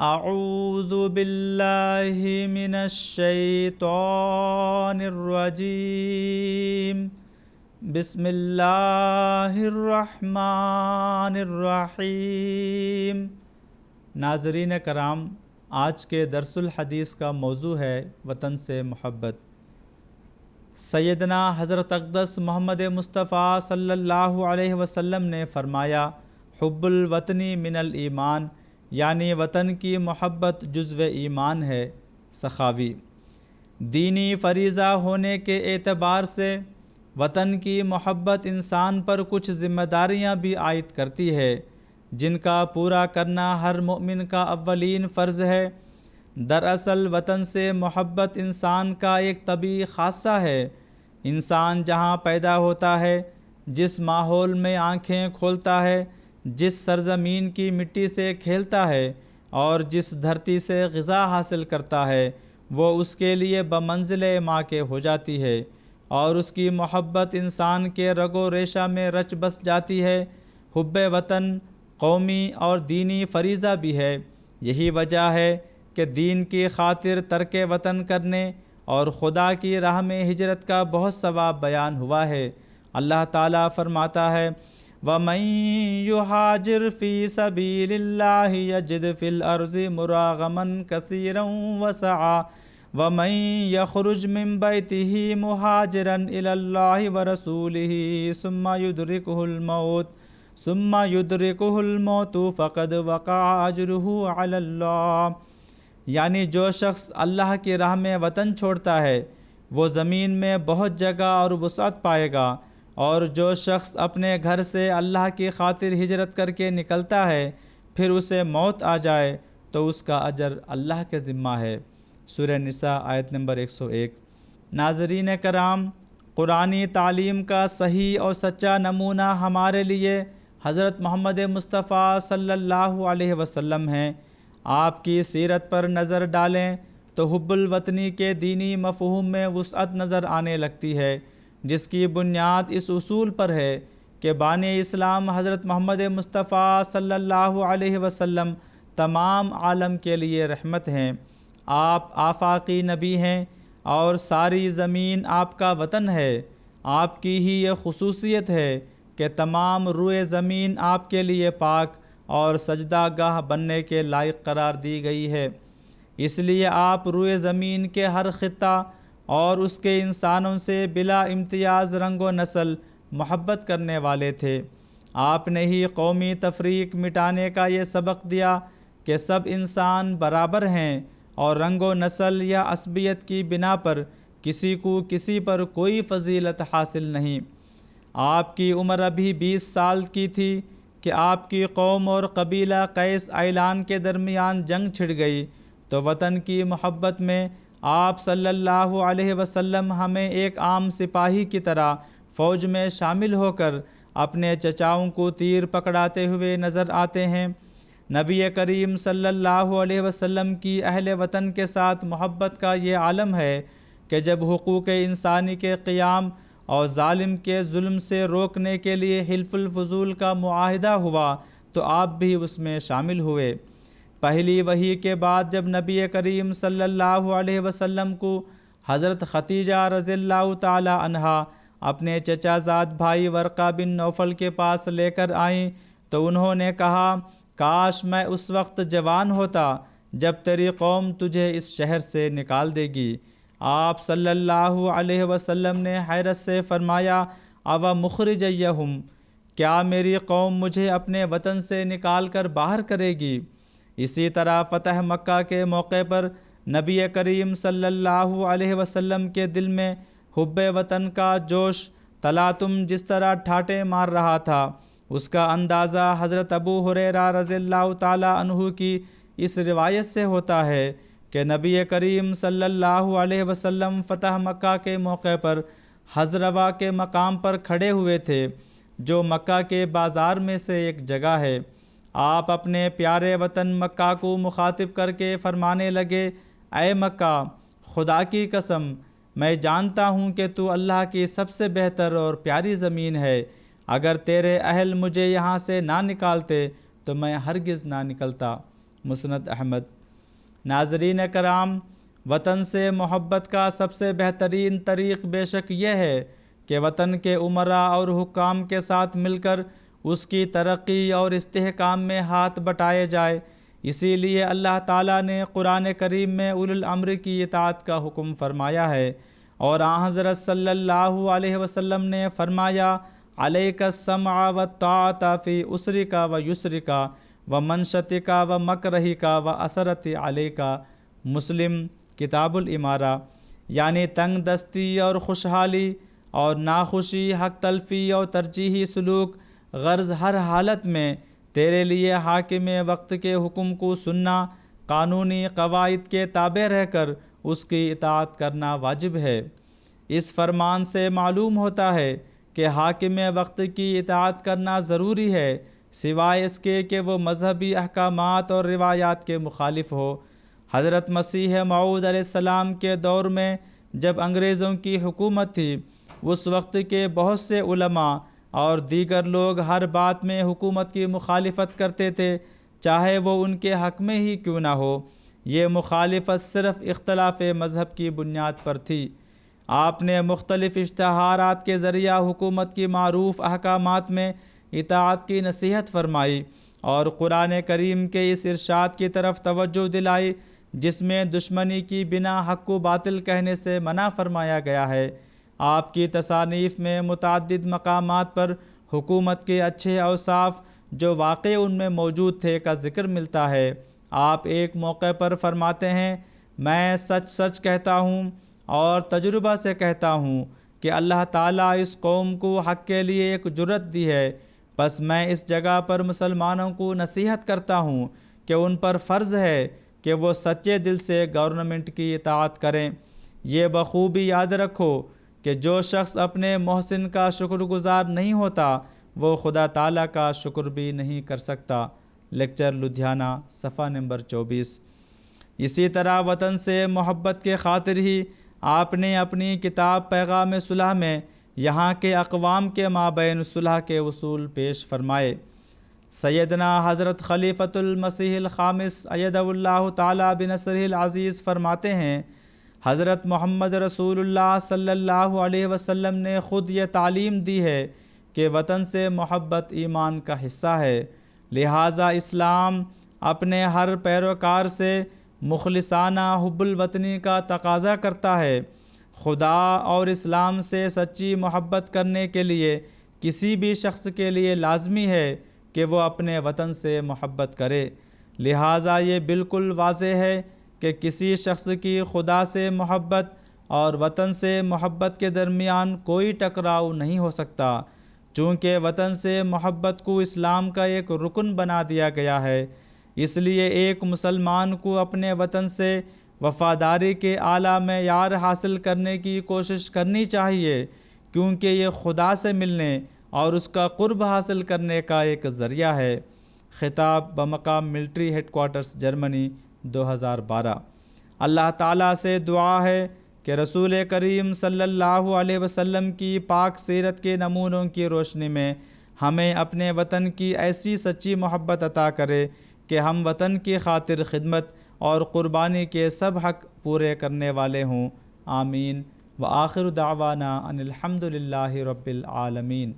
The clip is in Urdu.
اعوذ باللہ من الشیطان الرجیم بسم اللہ الرحمن الرحیم۔ ناظرین کرام، آج کے درس الحدیث کا موضوع ہے وطن سے محبت۔ سیدنا حضرت اقدس محمد مصطفیٰ صلی اللہ علیہ وسلم نے فرمایا، حب الوطنی من الایمان، یعنی وطن کی محبت جزو ایمان ہے۔ سخاوی۔ دینی فریضہ ہونے کے اعتبار سے وطن کی محبت انسان پر کچھ ذمہ داریاں بھی عائد کرتی ہے، جن کا پورا کرنا ہر مومن کا اولین فرض ہے۔ دراصل وطن سے محبت انسان کا ایک طبعی خاصہ ہے۔ انسان جہاں پیدا ہوتا ہے، جس ماحول میں آنکھیں کھولتا ہے، جس سرزمین کی مٹی سے کھیلتا ہے اور جس دھرتی سے غذا حاصل کرتا ہے، وہ اس کے لیے بمنزل ماں کے ہو جاتی ہے، اور اس کی محبت انسان کے رگ و ریشہ میں رچ بس جاتی ہے۔ حب وطن قومی اور دینی فریضہ بھی ہے۔ یہی وجہ ہے کہ دین کی خاطر ترک وطن کرنے اور خدا کی راہ میں ہجرت کا بہت ثواب بیان ہوا ہے۔ اللہ تعالیٰ فرماتا ہے، وَمَن يُهَاجِرْ فِي سَبِيلِ اللَّهِ يَجِدْ فِي الْأَرْضِ مُرَاغَمًا كَثِيرًا وَسَعًا وَمَن يَخْرُجْ مِن بَيْتِهِ مُهَاجِرًا إِلَى اللَّهِ وَرَسُولِهِ ثُمَّ يُدْرِكُهُ الْمَوْتُ فَقَدْ وَقَعَ أَجْرُهُ عَلَى اللَّهِ، یعنی جو شخص اللہ کی راہ میں وطن چھوڑتا ہے وہ زمین میں بہت جگہ اور وسعت پائے گا، اور جو شخص اپنے گھر سے اللہ کی خاطر ہجرت کر کے نکلتا ہے پھر اسے موت آ جائے تو اس کا اجر اللہ کے ذمہ ہے۔ سورہ نساء آیت نمبر 101۔ ناظرین کرام، قرآنی تعلیم کا صحیح اور سچا نمونہ ہمارے لیے حضرت محمد مصطفیٰ صلی اللہ علیہ وسلم ہیں۔ آپ کی سیرت پر نظر ڈالیں تو حب الوطنی کے دینی مفہوم میں وسعت نظر آنے لگتی ہے، جس کی بنیاد اس اصول پر ہے کہ بانی اسلام حضرت محمد مصطفیٰ صلی اللہ علیہ وسلم تمام عالم کے لیے رحمت ہیں۔ آپ آفاقی نبی ہیں اور ساری زمین آپ کا وطن ہے۔ آپ کی ہی یہ خصوصیت ہے کہ تمام روئے زمین آپ کے لیے پاک اور سجدہ گاہ بننے کے لائق قرار دی گئی ہے۔ اس لیے آپ روئے زمین کے ہر خطہ اور اس کے انسانوں سے بلا امتیاز رنگ و نسل محبت کرنے والے تھے۔ آپ نے ہی قومی تفریق مٹانے کا یہ سبق دیا کہ سب انسان برابر ہیں اور رنگ و نسل یا عصبیت کی بنا پر کسی کو کسی پر کوئی فضیلت حاصل نہیں۔ آپ کی عمر ابھی 20 سال کی تھی کہ آپ کی قوم اور قبیلہ قیس ایلان کے درمیان جنگ چھڑ گئی، تو وطن کی محبت میں آپ صلی اللہ علیہ وسلم ہمیں ایک عام سپاہی کی طرح فوج میں شامل ہو کر اپنے چچاؤں کو تیر پکڑاتے ہوئے نظر آتے ہیں۔ نبی کریم صلی اللہ علیہ وسلم کی اہل وطن کے ساتھ محبت کا یہ عالم ہے کہ جب حقوق انسانی کے قیام اور ظالم کے ظلم سے روکنے کے لیے حلف الفضول کا معاہدہ ہوا تو آپ بھی اس میں شامل ہوئے۔ پہلی وحی کے بعد جب نبی کریم صلی اللہ علیہ وسلم کو حضرت ختیجہ رضی اللہ تعالی عنہا اپنے چچا زاد بھائی ورقہ بن نوفل کے پاس لے کر آئیں تو انہوں نے کہا، کاش میں اس وقت جوان ہوتا جب تیری قوم تجھے اس شہر سے نکال دے گی۔ آپ صلی اللہ علیہ وسلم نے حیرت سے فرمایا، اَوَ مُخْرِجَیَّہُمْ، کیا میری قوم مجھے اپنے وطن سے نکال کر باہر کرے گی؟ اسی طرح فتح مکہ کے موقع پر نبی کریم صلی اللہ علیہ وسلم کے دل میں حب وطن کا جوش تلاطم جس طرح ٹھاٹے مار رہا تھا، اس کا اندازہ حضرت ابو ہریرہ رضی اللہ تعالی عنہ کی اس روایت سے ہوتا ہے کہ نبی کریم صلی اللہ علیہ وسلم فتح مکہ کے موقع پر حضروا کے مقام پر کھڑے ہوئے تھے، جو مکہ کے بازار میں سے ایک جگہ ہے۔ آپ اپنے پیارے وطن مکہ کو مخاطب کر کے فرمانے لگے، اے مکہ، خدا کی قسم میں جانتا ہوں کہ تو اللہ کی سب سے بہتر اور پیاری زمین ہے۔ اگر تیرے اہل مجھے یہاں سے نہ نکالتے تو میں ہرگز نہ نکلتا۔ مسند احمد۔ ناظرین کرام، وطن سے محبت کا سب سے بہترین طریق بے شک یہ ہے کہ وطن کے امراء اور حکام کے ساتھ مل کر اس کی ترقی اور استحکام میں ہاتھ بٹائے جائے۔ اسی لیے اللہ تعالیٰ نے قرآن کریم میں اولی الامر کی اطاعت کا حکم فرمایا ہے، اور آن حضرت صلی اللہ علیہ وسلم نے فرمایا علیک السمع والطاعۃ فی عسرک و یسرک و منشتک و مکرہک و اثرت علیک۔ مسلم کتاب الامارہ۔ یعنی تنگ دستی اور خوشحالی اور ناخوشی، حق تلفی اور ترجیحی سلوک، غرض ہر حالت میں تیرے لیے حاکم وقت کے حکم کو سننا، قانونی قواعد کے تابع رہ کر اس کی اطاعت کرنا واجب ہے۔ اس فرمان سے معلوم ہوتا ہے کہ حاکم وقت کی اطاعت کرنا ضروری ہے، سوائے اس کے کہ وہ مذہبی احکامات اور روایات کے مخالف ہو۔ حضرت مسیح موعود علیہ السلام کے دور میں جب انگریزوں کی حکومت تھی، اس وقت کے بہت سے علماء اور دیگر لوگ ہر بات میں حکومت کی مخالفت کرتے تھے، چاہے وہ ان کے حق میں ہی کیوں نہ ہو۔ یہ مخالفت صرف اختلاف مذہب کی بنیاد پر تھی۔ آپ نے مختلف اشتہارات کے ذریعہ حکومت کی معروف احکامات میں اطاعت کی نصیحت فرمائی اور قرآن کریم کے اس ارشاد کی طرف توجہ دلائی جس میں دشمنی کی بنا حق و باطل کہنے سے منع فرمایا گیا ہے۔ آپ کی تصانیف میں متعدد مقامات پر حکومت کے اچھے اوصاف جو واقع ان میں موجود تھے کا ذکر ملتا ہے۔ آپ ایک موقع پر فرماتے ہیں، میں سچ سچ کہتا ہوں اور تجربہ سے کہتا ہوں کہ اللہ تعالیٰ اس قوم کو حق کے لیے ایک جرأت دی ہے، بس میں اس جگہ پر مسلمانوں کو نصیحت کرتا ہوں کہ ان پر فرض ہے کہ وہ سچے دل سے گورنمنٹ کی اطاعت کریں۔ یہ بخوبی یاد رکھو کہ جو شخص اپنے محسن کا شکر گزار نہیں ہوتا، وہ خدا تعالیٰ کا شکر بھی نہیں کر سکتا۔ لیکچر لدھیانہ، صفحہ نمبر 24۔ اسی طرح وطن سے محبت کے خاطر ہی آپ نے اپنی کتاب پیغام صلح میں یہاں کے اقوام کے مابین صلح کے اصول پیش فرمائے۔ سیدنا حضرت خلیفۃ المسیح الخامس ایدہ اللہ تعالیٰ بنصرہ العزیز فرماتے ہیں، حضرت محمد رسول اللہ صلی اللہ علیہ وسلم نے خود یہ تعلیم دی ہے کہ وطن سے محبت ایمان کا حصہ ہے، لہٰذا اسلام اپنے ہر پیروکار سے مخلصانہ حب الوطنی کا تقاضا کرتا ہے۔ خدا اور اسلام سے سچی محبت کرنے کے لیے کسی بھی شخص کے لیے لازمی ہے کہ وہ اپنے وطن سے محبت کرے، لہٰذا یہ بالکل واضح ہے کہ کسی شخص کی خدا سے محبت اور وطن سے محبت کے درمیان کوئی ٹکراؤ نہیں ہو سکتا، چونکہ وطن سے محبت کو اسلام کا ایک رکن بنا دیا گیا ہے۔ اس لیے ایک مسلمان کو اپنے وطن سے وفاداری کے اعلیٰ معیار حاصل کرنے کی کوشش کرنی چاہیے، کیونکہ یہ خدا سے ملنے اور اس کا قرب حاصل کرنے کا ایک ذریعہ ہے۔ خطاب بمقام ملٹری ہیڈ کوارٹرز جرمنی 2012۔ اللہ تعالیٰ سے دعا ہے کہ رسول کریم صلی اللہ علیہ وسلم کی پاک سیرت کے نمونوں کی روشنی میں ہمیں اپنے وطن کی ایسی سچی محبت عطا کرے کہ ہم وطن کی خاطر خدمت اور قربانی کے سب حق پورے کرنے والے ہوں۔ آمین۔ وآخر دعوانا ان الحمد للہ رب العالمین۔